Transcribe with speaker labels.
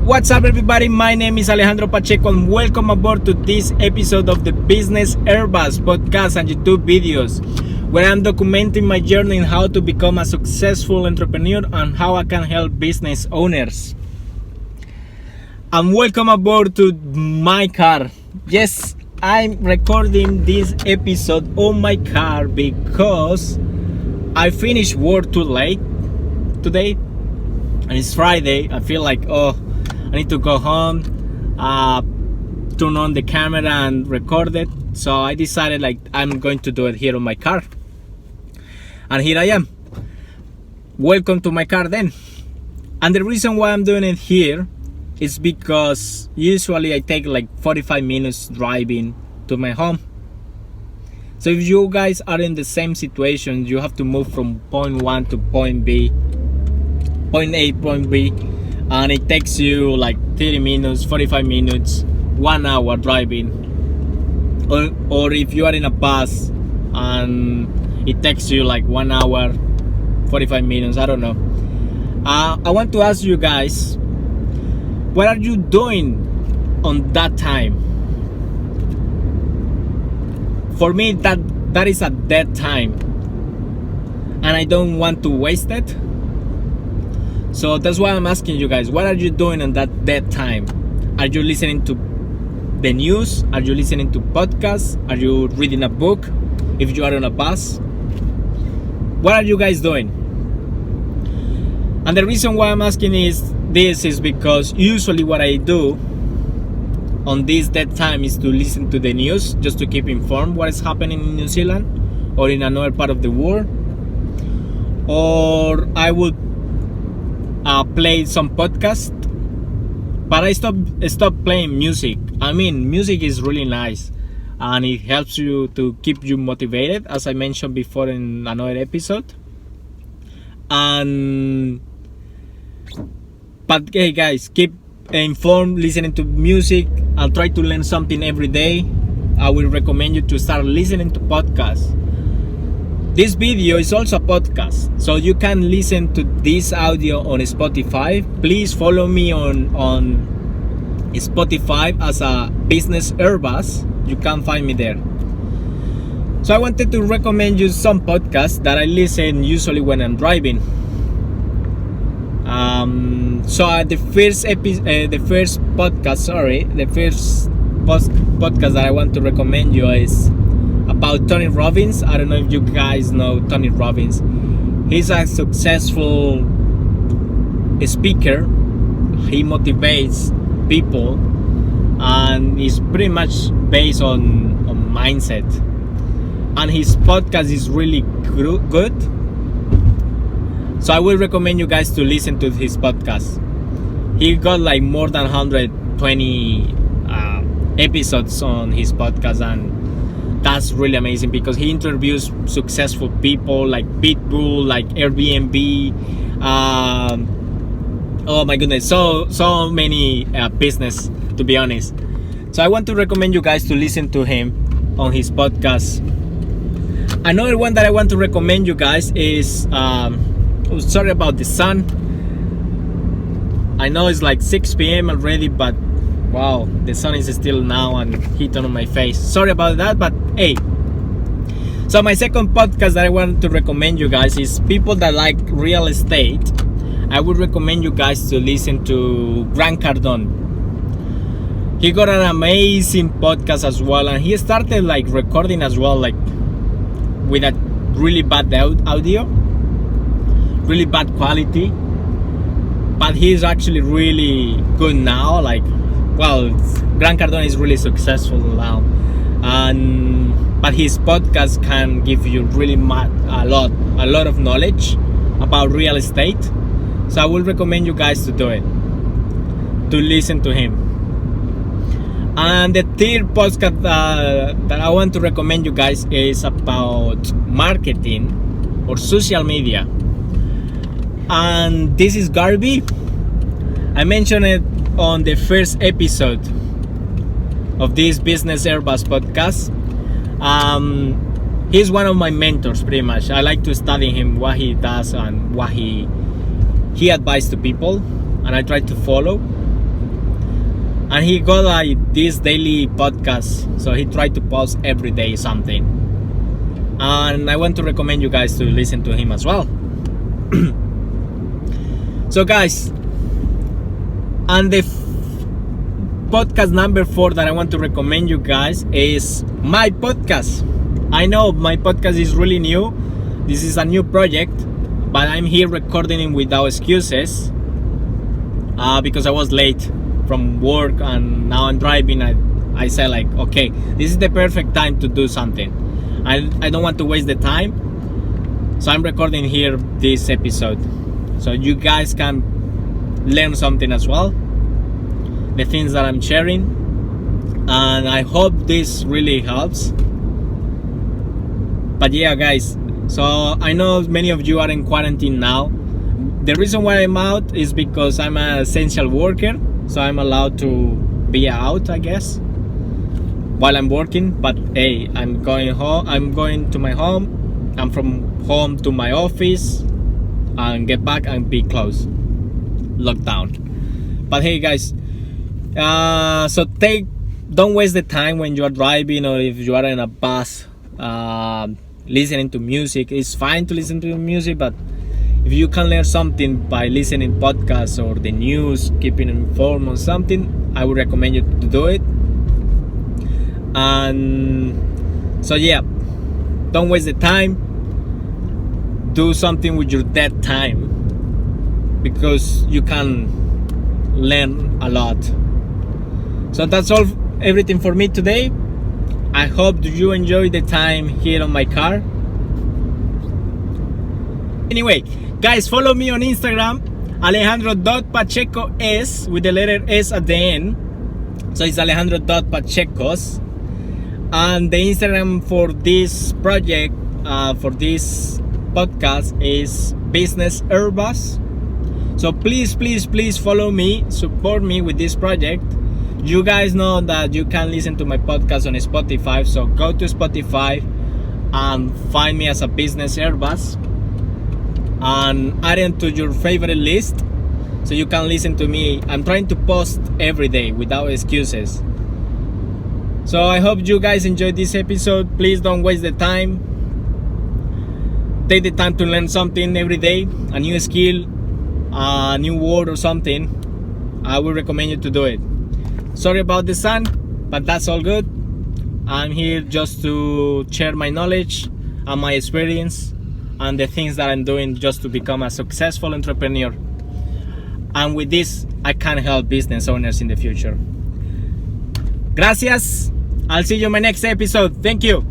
Speaker 1: What's up, everybody? My name is Alejandro Pacheco and welcome aboard to this episode of the Business Airbus podcast and YouTube videos, where I'm documenting my journey in how to become a successful entrepreneur and how I can help business owners. And welcome aboard to my car. Yes, I'm recording this episode on my car because I finished work too late today and it's Friday. I feel like, I need to go home, turn on the camera and record it. So I decided I'm going to do it here on my car. And here I am. Welcome to my car then. And the reason why I'm doing it here is because usually I take 45 minutes driving to my home. So if you guys are in the same situation, you have to move from point 1 to point B, point A, point B, and it takes you 30 minutes, 45 minutes, 1 hour driving. Or if you are in a bus and it takes you 1 hour, 45 minutes, I don't know. I want to ask you guys, what are you doing on that time? For me, that is a dead time, and I don't want to waste it. So that's why I'm asking you guys, what are you doing on that dead time? Are you listening to the news? Are you listening to podcasts? Are you reading a book? If you are on a bus, what are you guys doing? And the reason why I'm asking this is because usually what I do on this dead time is to listen to the news, just to keep informed what is happening in New Zealand or in another part of the world. Or I would play some podcast, but I stopped playing music. I mean, music is really nice and it helps you to keep you motivated, as I mentioned before in another episode. But hey guys, keep informed, listening to music, and try to learn something every day. I will recommend you to start listening to podcasts. This video is also a podcast, so you can listen to this audio on Spotify. Please follow me on Spotify as a Business Airbus. You can find me there. So I wanted to recommend you some podcasts that I listen usually when I'm driving. The first podcast that I want to recommend you is about Tony Robbins. I don't know if you guys know Tony Robbins. He's a successful speaker. He motivates people, and it's pretty much based on mindset. And his podcast is really good. So I will recommend you guys to listen to his podcast. He got more than 120 episodes on his podcast, and that's really amazing because he interviews successful people like Pitbull, like Airbnb. Oh my goodness, so many business, to be honest. So I want to recommend you guys to listen to him on his podcast. Another one that I want to recommend you guys is sorry about the sun. I know it's 6 p.m. already, but wow, the sun is still now and hitting on my face. Sorry about that, but hey. So my second podcast that I want to recommend you guys is people that like real estate. I would recommend you guys to listen to Grant Cardone. He got an amazing podcast as well, and he started recording as well, with a really bad audio, really bad quality, but he's actually really good now. Grant Cardone is really successful now, but his podcast can give you really a lot of knowledge about real estate. So I will recommend you guys to do it, to listen to him. And the third podcast that I want to recommend you guys is about marketing or social media. And this is Garvey. I mentioned it on the first episode of this Business Airbus podcast. he's one of my mentors pretty much. I like to study him, what he does and what he advises to people, and I try to follow. And he got this daily podcast, so he tried to post every day something, and I want to recommend you guys to listen to him as well. So guys, and the podcast number 4 that I want to recommend you guys is my podcast. I know my podcast is really new. This is a new project, but I'm here recording it without excuses because I was late from work and now I'm driving. I said like, okay, this is the perfect time to do something. I don't want to waste the time, so I'm recording here this episode so you guys can learn something as well, the things that I'm sharing, and I hope this really helps. But yeah guys, so I know many of you are in quarantine now. The reason why I'm out is because I'm an essential worker, so I'm allowed to be out, I guess, while I'm working. But hey, I'm going home. I'm going to my home. I'm from home to my office and get back and be closed, lockdown. But hey guys, so don't waste the time when you are driving or if you are in a bus listening to music. It's fine to listen to music, but if you can learn something by listening podcasts or the news, keeping informed on something, I would recommend you to do it. And so yeah, don't waste the time. Do something with your dead time, because you can learn a lot. So that's all, everything for me today. I hope you enjoy the time here on my car. Anyway, guys, follow me on Instagram, alejandro.pachecos with the letter S at the end. So it's alejandro.pachecos. And the Instagram for this project, for this podcast, is Business Airbus. So please follow me, support me with this project. You guys know that you can listen to my podcast on Spotify, so go to Spotify and find me as a Business Airbus and add it to your favorite list so you can listen to me. I'm trying to post every day without excuses. So I hope you guys enjoyed this episode. Please don't waste the time. Take the time to learn something every day, a new skill, a new word or something. I would recommend you to do it. Sorry about the sun, but that's all good. I'm here just to share my knowledge and my experience and the things that I'm doing just to become a successful entrepreneur. And with this, I can help business owners in the future. Gracias. I'll see you in my next episode. Thank you.